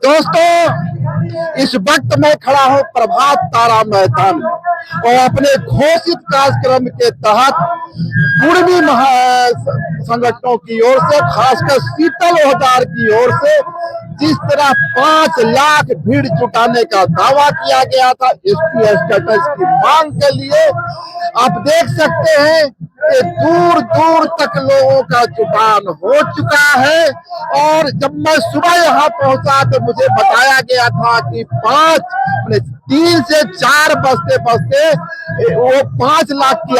दोस्तों, इस वक्त मैं खड़ा हूं प्रभात तारा मैदान में और अपने घोषित कार्यक्रम के तहत कुर्मी संगठनों की ओर से, खासकर शीतल ओहदार की ओर से जिस तरह 5 लाख भीड़ जुटाने का दावा किया गया था एसपी स्टेटस की मांग के लिए, आप देख सकते हैं कि दूर दूर तक लोगों का जुटान हो चुका है। और जब मैं सुबह यहाँ पहुंचा तो मुझे बताया गया था कि 3 से 4 बजते बजते वो 5 लाख की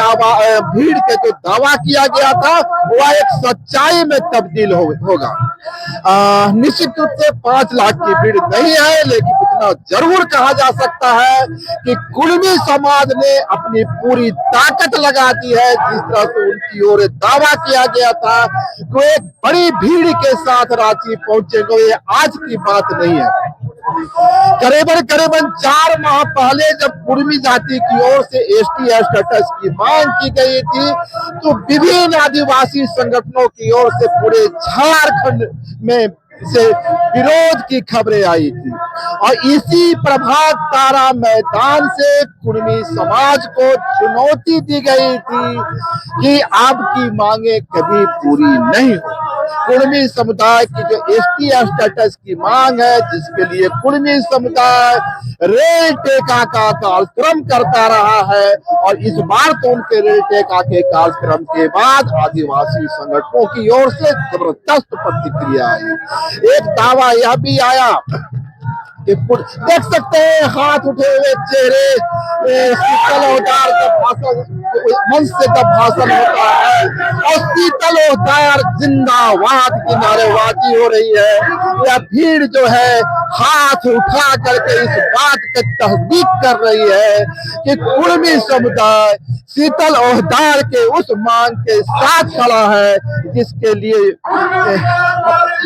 भीड़ के जो दावा किया गया था वह एक सच्चाई में तब्दील होगा। निश्चित रूप से 5 लाख की भीड़ नहीं है, लेकिन इतना जरूर कहा जा सकता है कि कुर्मी समाज ने अपनी पूरी ताकत लगा दी है। जिस तरह से उनकी ओर दावा किया गया था तो एक बड़ी भीड़ के साथ रांची पहुंचेंगे, ये आज की बात नहीं है। करीबन 4 माह पहले जब कुर्मी जाति की ओर से एसटी स्टेटस की मांग की गई थी तो विभिन्न आदिवासी संगठनों की ओर से पूरे झारखंड में से विरोध की खबरें आई थी और इसी प्रभात तारा मैदान से कुर्मी समाज को चुनौती दी गई थी कि आपकी मांगे कभी पूरी नहीं हो। कुर्मी समुदाय की जो एसटी स्टेटस की मांग है, जिसके लिए कुर्मी समुदाय रेल टेका का कार्यक्रम करता रहा है और इस बार तो उनके रेल टेका के कार्यक्रम के बाद आदिवासी संगठनों की ओर से जबरदस्त प्रतिक्रिया आई। एक दावा यह भी आया कि देख सकते हैं हाथ उठे हुए चेहरे, शीतल ओहदार का भाषण, मंच से जब भाषण होता है और शीतल ओहदार जिंदाबाद की नारेबाजी हो रही है, यह भीड़ जो है हाथ उठा करके इस बात की तस्दीक कर रही है कि कुर्मी समुदाय शीतल ओहदार के उस मांग के साथ खड़ा है जिसके लिए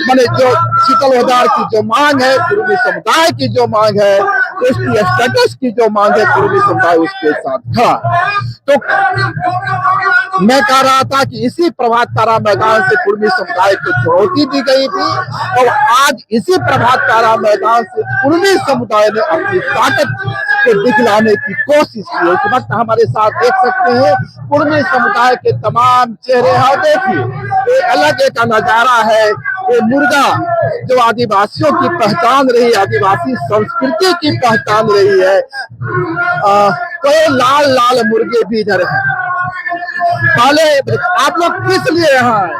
माने जो शीतल ओहदार की जो मांग है, कुर्मी समुदाय की जो मांग है, एसटी स्टेटस की जो मांग है, कुर्मी समुदाय उसके साथ खड़ा है। तो मैं कह रहा था कि इसी प्रभात तारा मैदान से कुर्मी समुदाय को चुनौती दी गई थी और आज इसी प्रभात तारा मैदान से कुर्मी समुदाय ने अपनी ताकत को दिखलाने की कोशिश की। इस वक्त हमारे साथ देख सकते हैं कुर्मी समुदाय के तमाम चेहरे हैं। देखिए अलग एक नजारा है, ये मुर्गा जो आदिवासियों की पहचान रही, आदिवासी संस्कृति की पहचान रही है, तो लाल लाल मुर्गे भी इधर हैं। पहले आप लोग किस लिए यहाँ आए?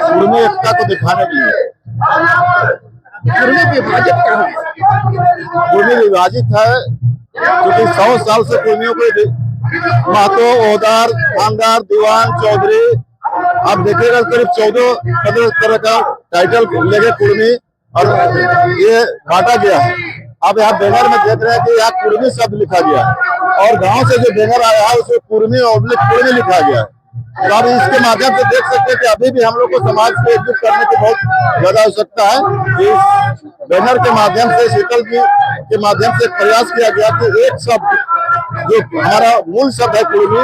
कुर्मी एकता को दिखाने के लिए। कुर्मी विभाजित कहाँ है? कुर्मी विभाजित है क्योंकि 100 साल से कुर्मियों को महतो, ओहदार, थानदार, दीवान, चौधरी, आप देखिएगा करीब 14-15 तरह का टाइटल लेके कुर्मी और ये बांटा गया है। आप यहाँ बैनर में देख रहे हैं कि यहाँ कुर्मी शब्द लिखा गया है और गांव से जो बैनर आया है उसमें कुर्मी और कुर्मी लिखा गया है। तो आप इसके माध्यम से देख सकते हैं कि अभी भी हम लोग को समाज को एकजुट करने की बहुत ज्यादा आवश्यकता है। इस बैनर के माध्यम से, शीतल जी के माध्यम से प्रयास किया गया कि एक शब्द जो हमारा मूल शब्द है कुर्मी,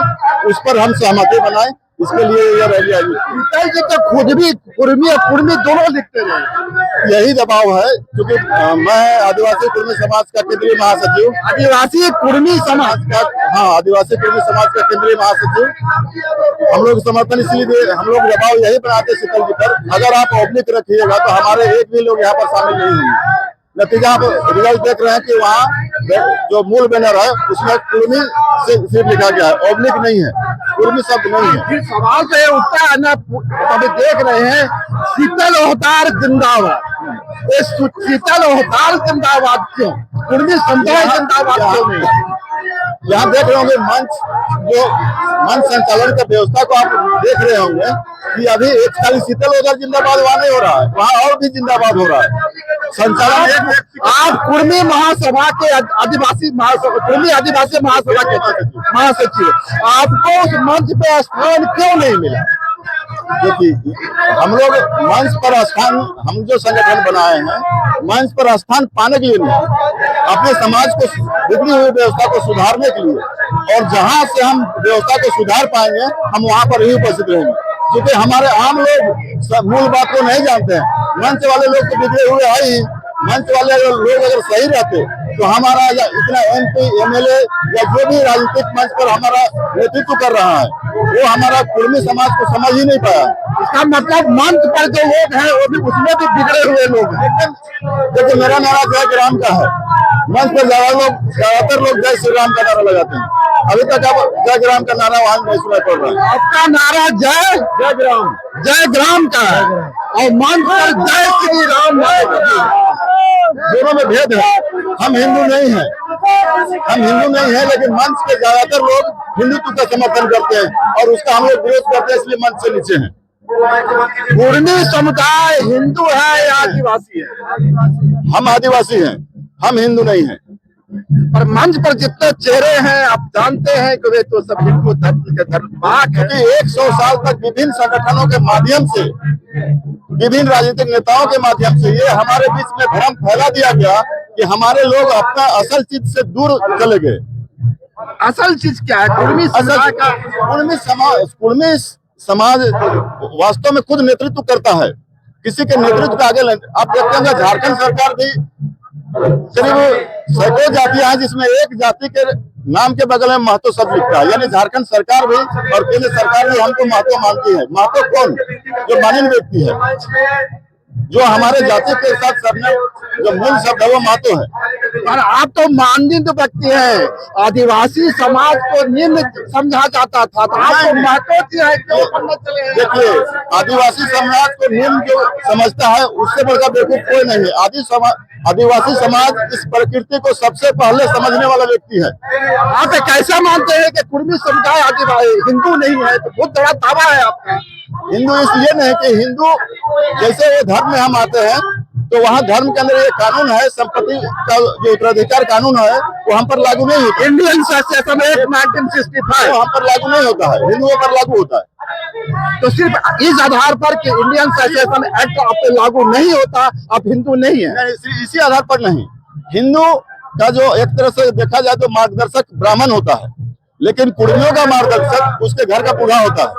उस पर हम सहमति बनाए। इसके लिए यह रैली आई। शीतल जी तो खुद भी कुर्मी और कुर्मी दोनों लिखते रहे। यही दबाव है क्योंकि मैं आदिवासी कुर्मी समाज का केंद्रीय महासचिव, आदिवासी कुर्मी समाज का, हाँ, आदिवासी कुर्मी समाज का केंद्रीय महासचिव। हम लोग समर्थन इसलिए हम लोग दबाव यही बनाते शीतल जी पर, अगर आप ऑब्लिक रखिएगा तो हमारे एक भी लोग यहाँ पर शामिल नहीं होंगे। नतीजा आप रिजल्ट देख रहे हैं कि वहाँ जो मूल बैनर है उसमें कुर्मी से सिर्फ लिखा गया है, ऑब्लिक नहीं है, कुर्मी शब्द नहीं है। फिर सवाल तो ये उठता है ना, अभी देख रहे हैं शीतल ओहदार जिंदाबाद, ये शीतल ओहदार जिंदाबाद क्यों, कुर्मी समुदाय जिंदाबाद क्यों नहीं? यहाँ देख रहे होंगे मंच संचालन का व्यवस्था को आप देख रहे होंगे कि अभी एक खाली शीतल ओहदार जिंदाबाद वहाँ नहीं हो रहा है, वहाँ और भी जिंदाबाद हो रहा है। संचालन आप कुर्मी महासभा के आदिवासी महासभा, कुर्मी आदिवासी महासभा के महासचिव, आपको उस मंच पे स्थान क्यों नहीं मिला? देखिए, हम लोग मंच पर स्थान, हम जो संगठन बनाए हैं मंच पर स्थान पाने के लिए नहीं, अपने समाज को बिगड़ी हुई व्यवस्था को सुधारने के लिए, और जहां से हम व्यवस्था को सुधार पाएंगे हम वहां पर ही उपस्थित रहेंगे। क्योंकि हमारे आम लोग मूल बात को नहीं जानते हैं। मंच वाले लोग तो बिगड़े हुए है ही। मंच वाले लोग अगर सही रहते तो हमारा इतना MP MLA या जो भी राजनीतिक मंच पर हमारा नेतृत्व कर रहा है वो हमारा कुर्मी समाज को समझ ही नहीं पाया। इसका मतलब मंच पर जो लोग हैं वो भी उसमें भी बिगड़े हुए लोग हैं। देखिए मेरा नारा जय ग्राम का है। मंच पर ज्यादातर लोग जय श्री राम का नारा लगाते हैं। अभी तक अब जय ग्राम का नारा वहां नहीं सुनाई पड़ रहा है। आपका नारा जय ग्राम का है और मंच पर जय श्री राम। दोनों में भेद है। हम हिंदू नहीं है लेकिन मंच के ज्यादातर लोग हिंदुत्व का समर्थन करते हैं और उसका हम लोग विरोध करते हैं, इसलिए मंच से नीचे हैं। कुर्मी समुदाय हिंदू है या आदिवासी है? हम आदिवासी हैं, हम हिंदू नहीं हैं। पर मंच पर जितने चेहरे हैं आप जानते हैं कि वे तो सब हिंदू धर्म के धर्मवाहक हैं। 100 साल तक विभिन्न संगठनों के माध्यम से, विभिन्न राजनीतिक नेताओं के माध्यम से ये हमारे बीच में भ्रम फैला दिया गया कि हमारे लोग अपना असल चीज से दूर चले गए। असल चीज क्या है? कुर्मी समाज वास्तव में खुद नेतृत्व करता है, किसी के नेतृत्व के आगे आप देखते हैं झारखंड सरकार भी करीब सैकड़ों जातियां हैं जिसमें एक जाति के नाम के बगल में महतो शब्द लिखता है। यानी झारखंड सरकार भी और केंद्र सरकार भी हमको महतो मानती है। महतो कौन? जो माननीय व्यक्ति है, जो हमारे जाति के साथ सबने जो मूल शब्द है वो महतो है। और आप तो माननीय व्यक्ति है। आदिवासी समाज को निम्न समझा जाता था तो आपको महतो की है क्यों करना चले? देखिए आदिवासी समाज को निम्न जो समझता है उससे बढ़कर बेवकूफ कोई नहीं है। आदिवासी समाज इस प्रकृति को सबसे पहले समझने वाला व्यक्ति है। आप कैसा मानते हैं कि कुर्मी समुदाय आदिवासी हिंदू नहीं है? तो बहुत बड़ा दावा है आपका। हिंदू इसलिए नहीं कि हिंदू जैसे वो धर्म में हम आते हैं तो वहाँ धर्म के अंदर ये कानून है, संपत्ति का जो उत्तराधिकार कानून है वो हम पर लागू नहीं होता। इंडियन सेशन एक्ट 1965 हम पर लागू नहीं होता है, हिंदुओं पर लागू होता है। तो सिर्फ इस आधार पर कि इंडियन सेशन एक्ट आप पे लागू नहीं होता आप हिंदू नहीं है? इसी आधार पर नहीं। हिंदू का जो एक तरह से देखा जाए तो मार्गदर्शक ब्राह्मण होता है, लेकिन कुर्मियों का मार्गदर्शक उसके घर का बूढ़ा होता है।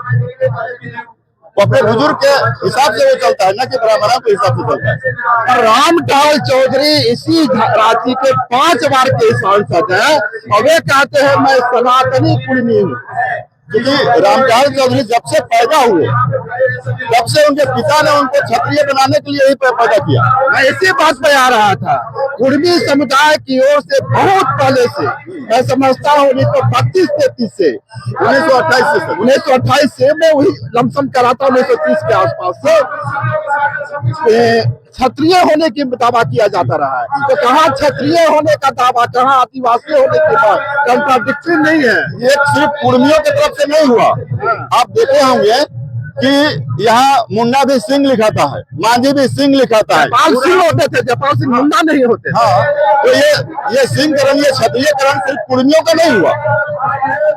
वो अपने बुजुर्ग के हिसाब से वो चलता है, न कि ब्राह्मणों के हिसाब से चलता है। रामटाल चौधरी इसी राज्य के 5 बार के सांसद हैं और वे कहते हैं मैं सनातनी कुर्मी हूँ। क्योंकि रामटाल चौधरी जब से पैदा हुए तब से उनके पिता ने उनको क्षत्रिय बनाने के लिए ही पैदा किया। मैं इसी बात पे आ रहा था। कुर्मी समुदाय की ओर से बहुत पहले से मैं समझता हूँ 1932-33 से 1928 से मैं वही लमसम कराता हूँ 1930 के आसपास से क्षत्रिय होने की दावा किया जाता रहा है। तो कहाँ क्षत्रिय होने का दावा, कहाँ आदिवासी होने की बात, कंट्राडिक्शन नहीं है। ये सिर्फ कुर्मियों की तरफ से नहीं हुआ। आप देखे होंगे कि यहाँ मुन्ना भी सिंह लिखाता है, मांझी भी सिंह लिखाता है। जयपाल सिंह होते थे, जयपाल सिंह मुन्ना नहीं होते। हाँ, तो ये सिंहकरण, ये क्षत्रियकरण सिर्फ कुर्मियों का नहीं हुआ,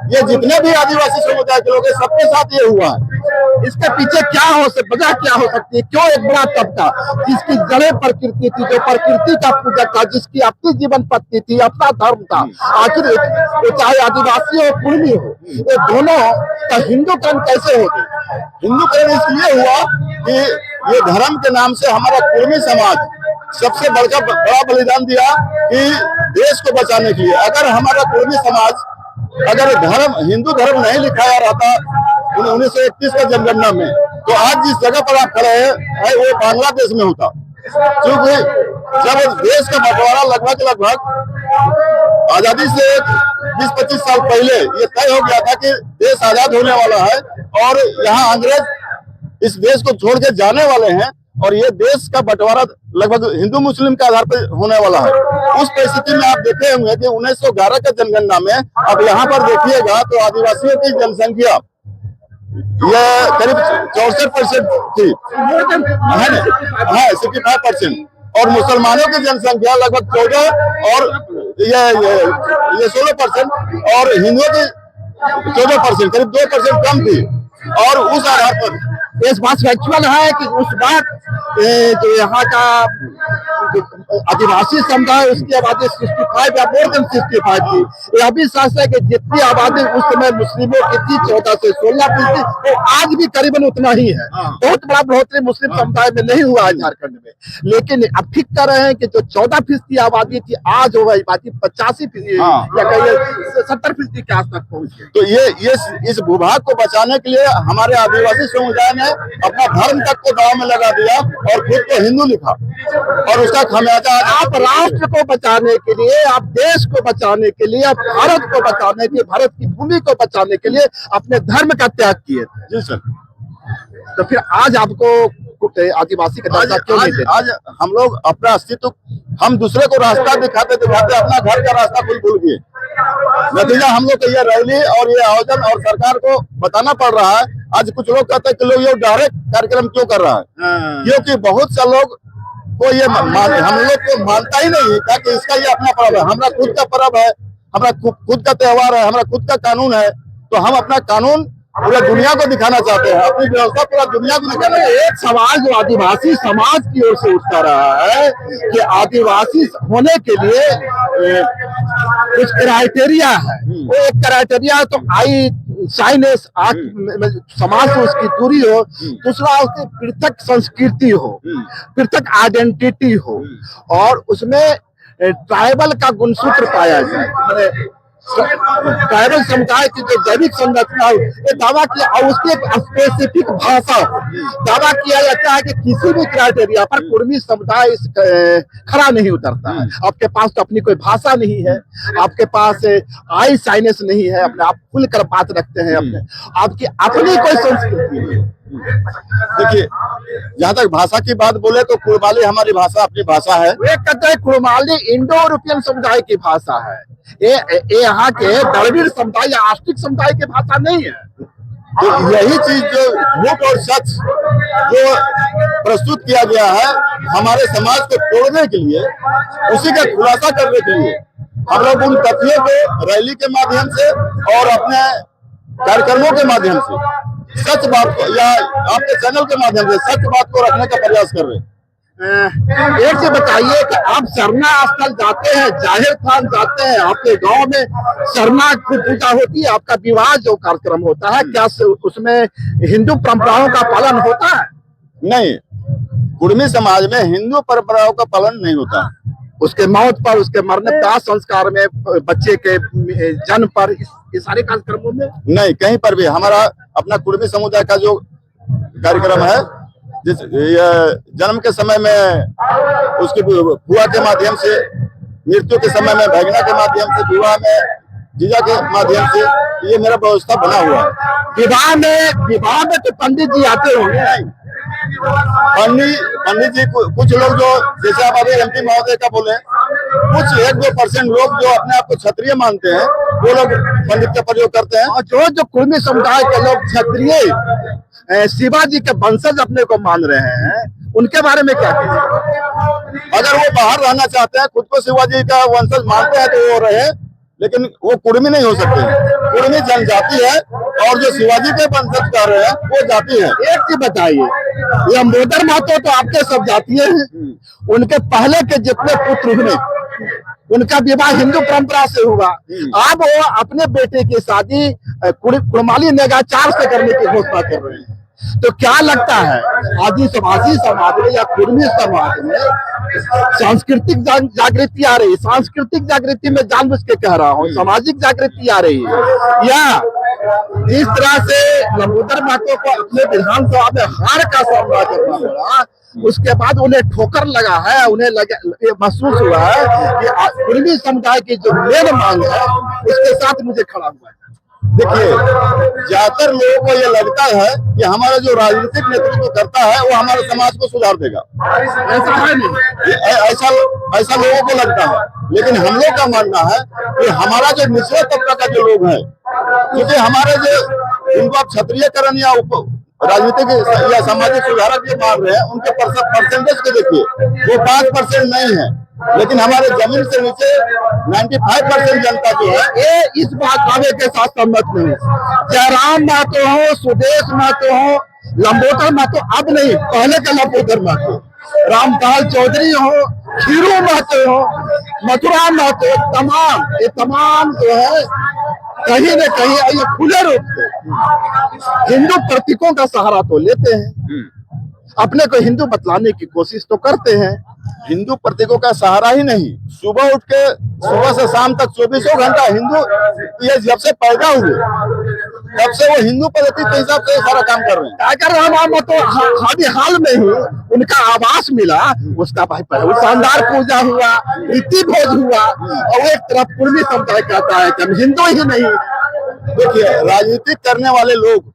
ये जितने भी आदिवासी समुदाय के लोग हैं सबके साथ ये हुआ है। इसके पीछे क्या हो सकता, वजह क्या हो सकती है? क्यों एक बड़ा तबका जिसकी जड़ें प्रकृति थी, जो प्रकृति का पूजक था, जिसकी अपनी जीवन पद्धति थी, अपना धर्म था, आखिर वो चाहे आदिवासी हो कुर्मी हो, ये दोनों का हिंदूकरण कैसे हो गए? हिंदूकरण इसलिए हुआ कि ये धर्म के नाम से हमारा कुर्मी समाज सबसे बड़ा बलिदान दिया कि देश को बचाने के लिए। अगर हमारा कुर्मी समाज अगर हिंदू धर्म नहीं लिखाया रहता 1931 का जनगणना में, तो आज जिस जगह पर आप खड़े हैं वो बांग्लादेश में होता। क्योंकि जब देश का बंटवारा लगभग आजादी से 20-25 साल पहले ये तय हो गया था कि देश आजाद होने वाला है और यहाँ अंग्रेज इस देश को छोड़ के जाने वाले हैं और ये देश का बंटवारा लगभग हिंदू मुस्लिम के आधार पर होने वाला है। उस परिस्थिति में आप देखे होंगे कि 1911 के जनगणना में अब यहाँ पर देखिएगा तो आदिवासियों की जनसंख्या ये करीब 64% थी, है 65%, और मुसलमानों की जनसंख्या लगभग 14 और ये 16% और हिंदुओं की 14%, करीब 2% कम थी। और उस आधार पर इस बात फैक्चुअल है कि उस बात जो यहाँ का आदिवासी समुदाय उसकी आबादी 65 या मोर देन 65 थी। यह भी सच है कि जितनी आबादी उस समय मुस्लिमों की थी 14 से 16% वो आज भी करीबन उतना ही है। बहुत बड़ा बढ़ोतरी मुस्लिम समुदाय में नहीं हुआ है झारखंड में, लेकिन अब ठीक कर रहे हैं कि जो 14% आबादी थी आज हो गई बाकी 85% या कहिए 70% के आस तक पहुंच गई। तो ये इस भूभाग को बचाने के लिए हमारे आदिवासी समुदाय ने अपना धर्म तक को दांव में लगा दिया और खुद को हिंदू लिखा, और उसका खामियाजा आप राष्ट्र को बचाने के लिए, आप देश को बचाने के लिए, आप भारत को बचाने के लिए, भारत की भूमि को बचाने के लिए अपने धर्म का त्याग किए थे। जी सर। तो फिर आज आपको आदिवासी का दर्जा क्यों नहीं देते? आज हम लोग अपना अस्तित्व, हम दूसरे को रास्ता दिखाते दिखाते अपना घर का रास्ता खुद भूल गए। नतीजा हम लोग को ये रैली और ये आयोजन और सरकार को बताना पड़ रहा है। आज कुछ लोग कहते हैं कि लोग ये डायरेक्ट कार्यक्रम क्यों कर रहा है, क्योंकि बहुत से लोग को ये हम लोग को मानता ही नहीं है कि इसका ये अपना पर्व है, हमारा खुद का पर्व है, हमारा खुद का त्योहार है, हमारा खुद का कानून है। तो हम अपना कानून पूरा दुनिया को दिखाना चाहते हैं, अपनी व्यवस्था पूरा दुनिया को दिखाना चाहते हैं। एक सवाल जो आदिवासी समाज की ओर से उठता रहा है कि आदिवासी होने के लिए कुछ क्राइटेरिया है, वो एक क्राइटेरिया तो आई साइनेस समाज से उसकी दूरी हो, दूसरा उसकी पृथक संस्कृति हो, पृथक आइडेंटिटी हो, और उसमें ट्राइबल का गुणसूत्र पाया जाए। ट्राइबल समुदाय की जो जैविक संरचना हो, ये दावा किया, और उसकी एक स्पेसिफिक भाषा दावा किया जाता है कि किसी भी क्राइटेरिया पर कुर्मी समुदाय खरा नहीं उतरता है। आपके पास तो अपनी कोई भाषा नहीं है, आपके पास आई साइनेस नहीं है, अपने आप खुलकर बात रखते हैं, अपने आपकी अपनी कोई संस्कृति नहीं। देखिए, जहाँ तक भाषा की बात बोले तो कुड़माली हमारी भाषा अपनी भाषा है। वे कहते हैं कुड़माली इंडो यूरोपियन समुदाय की भाषा है, ये यहाँ के द्रविड़ समुदाय या आस्तिक समुदाय की भाषा नहीं है। तो यही चीज जो झूठ और सच जो प्रस्तुत किया गया है हमारे समाज को तोड़ने के लिए, उसी का खुलासा करने के लिए हम लोग उन तथ्यों को रैली के माध्यम से और अपने कार्यक्रमों के माध्यम से सच बात को, या आपके चैनल के माध्यम से सच बात को रखने का प्रयास कर रहे हैं। एक से बताइए कि आप सरना स्थल जाते हैं, जाहिर स्थान जाते हैं, आपके गांव में सरना की पूजा होती है, आपका विवाह जो कार्यक्रम होता है, क्या उसमें हिंदू परंपराओं का पालन होता है? नहीं, कुर्मी समाज में हिंदू परंपराओं का पालन नहीं होता। उसके मौत पर, उसके मरने दाह संस्कार में, बच्चे के जन्म पर, इस सारे कार्यक्रमों में नहीं, कहीं पर भी हमारा अपना कुर्मी समुदाय का जो कार्यक्रम है, जिस जन्म के समय में उसकी बुआ के माध्यम से, मृत्यु के समय में भगना के माध्यम से, विवाह में जीजा के माध्यम से, ये मेरा व्यवस्था बना हुआ है। विवाह में तो पंडित जी आते होंगे। पंडित जी कुछ लोग जो, जैसे आप अभी एमपी महोदय का बोले, कुछ 1-2% लोग जो अपने आप को क्षत्रिय मानते हैं, वो लोग पंडित का प्रयोग करते हैं। और जो कुर्मी समुदाय के लोग क्षत्रिय शिवाजी के वंशज अपने को मान रहे हैं, उनके बारे में क्या कहेंगे? अगर वो बाहर रहना चाहते हैं, खुद को शिवाजी का वंशज मानते हैं, तो वो रहे, लेकिन वो कुर्मी नहीं हो सकते। कुर्मी जनजाति है, और जो शिवाजी के वंशज कर रहे हैं वो जाति है। एक चीज बताइए, लंबोदर महतो तो आपके सब जातीय हैं, उनके पहले के जितने पुत्र हुए उनका विवाह हिंदू परंपरा से हुआ। अब वो अपने बेटे की शादी कुड़माली नेगाचार से करने की घोषणा कर रहे हैं। तो क्या लगता है आदिवासी समाज में या कुर्मी समाज में सांस्कृतिक जागृति आ रही है? सांस्कृतिक जागृति में जानबूझ के कह रहा हूँ, सामाजिक जागृति आ रही है, या जिस तरह से लंबोदर महतो को अपने विधानसभा में हार का सामना करना पड़ा, उसके बाद उन्हें ठोकर लगा है, उन्हें ये महसूस हुआ है कि कुर्मी समुदाय की जो मेन मांग है उसके साथ मुझे खड़ा हुआ है। देखिए, ज्यादातर लोगों को ये लगता है कि हमारा जो राजनीतिक नेतृत्व करता है वो हमारे समाज को सुधार देगा। ऐसा है नहीं, ऐसा लोगों को लगता है, लेकिन हम लोग का मानना है कि हमारा जो निचले तबका का जो लोग है, क्योंकि हमारे जो उनको आप क्षत्रियकरण या राजनीतिक या सामाजिक सुधारक जो मान रहे हैं, उनके परसेंटेज को देखिए, वो 5% नहीं है, लेकिन हमारे जमीन से नीचे 95% जनता जो है, ये इस बात दावे के साथ सहमत नहीं। जयराम महतो हो, सुदेश महतो हो, लंबोदर महतो, अब नहीं, पहले के लंबोदर महतो, रामपाल चौधरी हो, खीरू महतो हो, मथुरा महतो, ये तमाम जो है कहीं न कहीं ये खुले रूप से हिंदू प्रतीकों का सहारा तो लेते हैं, अपने को हिंदू बतलाने की कोशिश तो करते हैं। हिंदू प्रतीकों का सहारा ही नहीं, सुबह से शाम तक 24 घंटा हिंदू, ये जब से पैदा हुए तब से वो हिंदू पद्धति के हिसाब से सारा काम कर रहे हैं। क्या कर रहा है? तो हाल में ही उनका आवास मिला, उसका भाई शानदार पूजा हुआ, रीति भोज हुआ, और एक तरफ कुर्मी समुदाय कहता है कि हम हिंदू ही नहीं। देखिए, राजनीतिक करने वाले लोग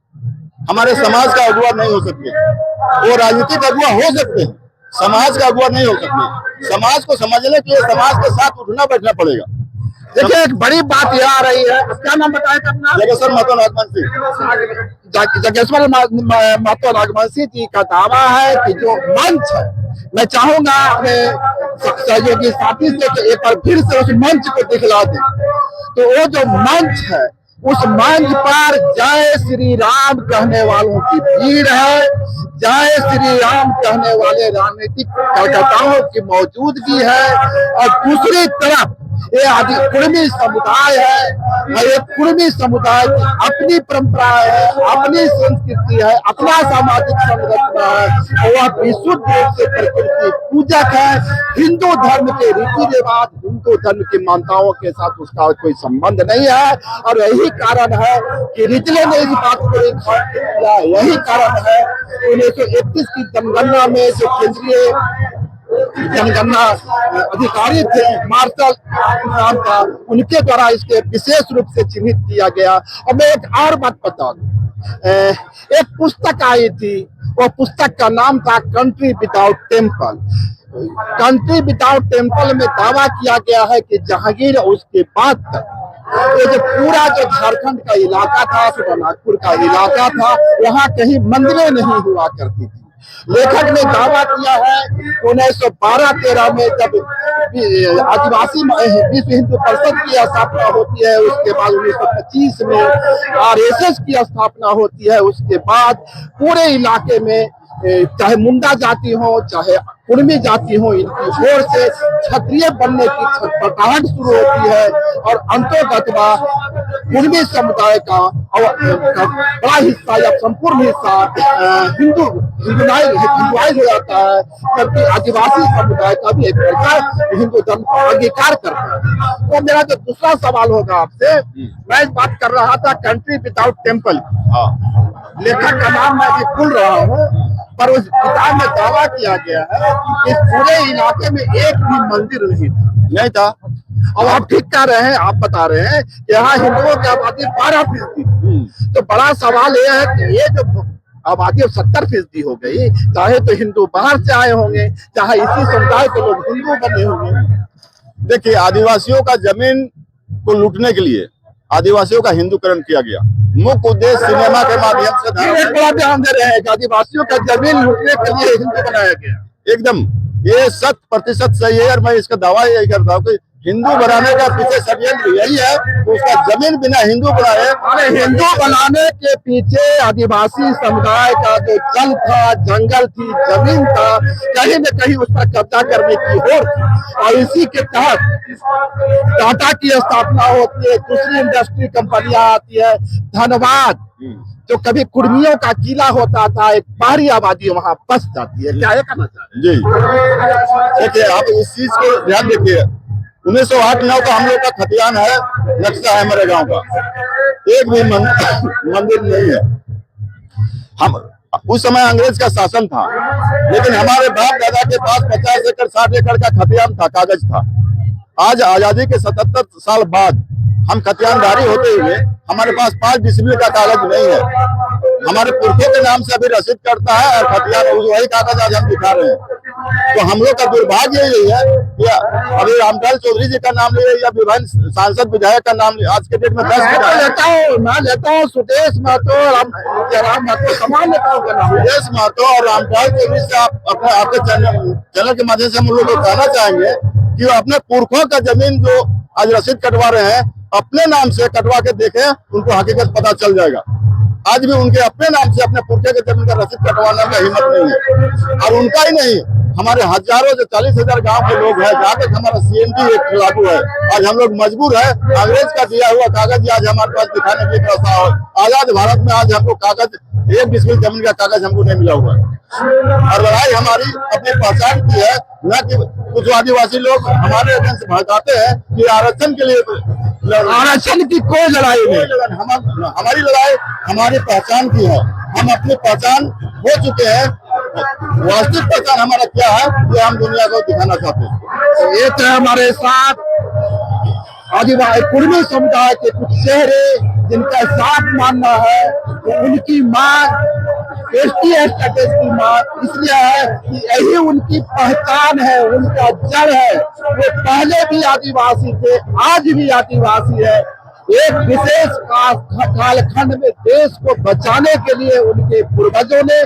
हमारे समाज का अगुवा नहीं हो सकते। वो राजनीतिक अगुवा हो सकते हैं, समाज का अगुवा नहीं हो सकते। समाज को समझने के लिए समाज के साथ उठना बैठना पड़ेगा। देखिए, एक बड़ी बात यह आ रही है, क्या नाम बताया अपना? जगेश्वर महतो नागवंशी। जगेश्वर महतो नागवंशी जी का दावा है कि जो मंच है, मैं चाहूंगा अपने सहयोगी साथी से कि एक बार फिर से उस मंच को दिखला दें। तो वो जो मंच है, उस मंच पर जय श्री राम कहने वालों की भीड़ है, जय श्री राम कहने वाले राजनीतिक कार्यकर्ताओं की मौजूदगी है, और दूसरी तरफ ये आदि कुर्मी समुदाय है, और ये कुर्मी समुदाय की अपनी परंपरा है, अपनी संस्कृति है, अपना सामाजिक संरचना है, और वह विशुद्ध रूप से प्रकृति पूजक है। हिंदू धर्म के रीति रिवाज, हिंदू धर्म की मान्यताओं के साथ उसका कोई संबंध नहीं है, और यही कारण है कि रिजले ने इस बात को किया। यही कारण है 1931 की जनगणना में जो केंद्रीय जनगणना अधिकारी थे मार्शल नाम का, उनके द्वारा इसके विशेष रूप से चिन्हित किया गया। और मैं एक और बात बता दूं, एक पुस्तक आई थी, वो पुस्तक का नाम था country without temple. Country without temple में दावा किया गया है कि जहांगीर और उसके बाद तक ये जो पूरा जो झारखंड का इलाका था, नागपुर का इलाका था, वहाँ कहीं मंदिरें नहीं हुआ करती थी। लेखक ने दावा किया है 1912-13 में जब आदिवासी विश्व हिंदू परिषद की स्थापना होती है, उसके बाद 1925 में आरएसएस की स्थापना होती है, उसके बाद पूरे इलाके में चाहे मुंडा जाति हो चाहे कुर्मी जाति हो, इनकी ओर से क्षत्रिय बनने की छटपटाहट शुरू होती है, और अंतोगतवा कुर्मी समुदाय का बड़ा हिस्सा या संपूर्ण हिस्सा हिंदुआइज हो जाता है, जबकि आदिवासी समुदाय का भी एक प्रकार हिंदू धर्म का अंगीकार करता है। तो मेरा जो दूसरा सवाल होगा आपसे, मैं बात कर रहा था कंट्री विदाउट टेम्पल। लेखक का नाम मैं भी भूल रहा हूँ, पर उस किताब में दावा किया गया है कि पूरे इलाके में एक भी मंदिर नहीं था। और आप ठीक कह रहे हैं, आप बता रहे हैं कि यहाँ हिंदुओं की आबादी 12%। तो बड़ा सवाल यह है कि ये जो आबादी 70% हो गई, चाहे तो हिंदू बाहर से आए होंगे, चाहे इसी समुदाय के लोग हिंदू बने होंगे। देखिए, आदिवासियों का जमीन को लूटने के लिए आदिवासियों का हिंदूकरण किया गया। मुख्य उद्देश्य सिनेमा के माध्यम से बड़ा ध्यान दे रहे हैं कि आदिवासियों का जमीन लूटने के लिए हिंदू बनाया गया। एकदम ये 100% सही है, और मैं इसका दावा यही करता हूँ कि हिंदू बनाने का पीछे षड्यंत्र यही है कि उसका जमीन बिना हिंदू बनाए। अरे हिंदू बनाने के पीछे आदिवासी समुदाय का जो जल था, जंगल थी, जमीन था, कहीं न कहीं उस पर कब्जा करने की होड़ थी, और इसी के तहत टाटा की स्थापना होती है, दूसरी इंडस्ट्री कंपनियां आती है, धनबाद जो कभी कुर्मियों का किला होता था, एक बाहरी आबादी वहां बस जाती है। क्या करना चाहते जी, देखिए आप इस चीज को ध्यान देखिए, 1908-9 का हम लोग का खतियान है, नक्शा है हमारे गांव का, एक भी मंदिर नहीं है। हम उस समय अंग्रेज का शासन था, लेकिन हमारे बाप दादा के पास 50 एकड़ 60 एकड़ का खतियान था, कागज था। आज आजादी के 77 साल बाद हम खतियानदारी होते हुए हमारे पास 5 डिसमिल का कागज नहीं है। हमारे पुरखों के नाम से अभी रसीद करता है, और खतियान वही कागज आज हम दिखा रहे हैं। तो हम लोग का दुर्भाग्य यही है कि अभी रामपाल चौधरी जी का नाम लिए या विभिन्न सांसद विधायक का नाम लिए, आज के डेट में 10 मैं लेता हूँ सुदेश महतो, राम महतो, तमाम नेताओं का नाम, सुदेश महतो और रामपाल चौधरी से आपके चैनल के माध्यम से हम लोग को कहना चाहेंगे कि वो अपने पुरखों का जमीन जो आज रसीद कटवा रहे हैं, अपने नाम से कटवा के देखें, उनको हकीकत पता चल जाएगा। आज भी उनके अपने नाम से अपने पुरखे के जमीन का रसीद कटवाने का हिम्मत नहीं है। और उनका ही नहीं, हमारे हजारों जो 40,000 गांव के लोग हैं, जहाँ तक हमारा CND एक लागू है, आज हम लोग मजबूर है अंग्रेज का दिया हुआ कागज आज हमारे पास दिखाने के लिए कैसा हो। आजाद भारत में आज हमको कागज 1 डिसमिल जमीन का कागज हमको नहीं मिला हुआ है। और लड़ाई हमारी अपनी पहचान की है, न कि कुछ आदिवासी लोग हमारे अगेंस्ट भड़काते हैं कि आरक्षण के लिए। आरक्षण की कोई लड़ाई नहीं, हमारी लड़ाई हमारी पहचान की है। हम अपनी पहचान हो चुके हैं, वास्तविक पहचान हमारा क्या है ये हम दुनिया को दिखाना चाहते हैं। ये तो हमारे साथ आदिवासी कुर्मी समुदाय के कुछ चेहरे जिनका साथ मानना है तो उनकी मांग ST स्टेटस की मांग इसलिए है कि यही उनकी पहचान है, उनका जड़ है। वो पहले भी आदिवासी थे, आज भी आदिवासी है। एक विशेष कालखंड में देश को बचाने के लिए उनके पूर्वजों ने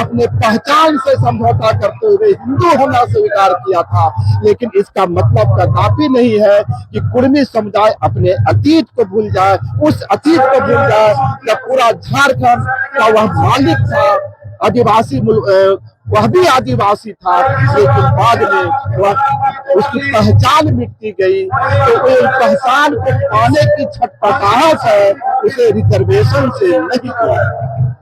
अपने पहचान से समझौता करते हुए हिंदू होना स्वीकार किया था। लेकिन इसका मतलब कदापि नहीं है कि कुर्मी समुदाय अपने अतीत को भूल जाए, उस अतीत को भूल जाए जब पूरा झारखंड का वह मालिक था, आदिवासी वह भी आदिवासी था, लेकिन बाद में वह उसकी पहचान मिटती गई। तो उस पहचान को पाने की छटपटाहट है, उसे रिजर्वेशन से नहीं किया।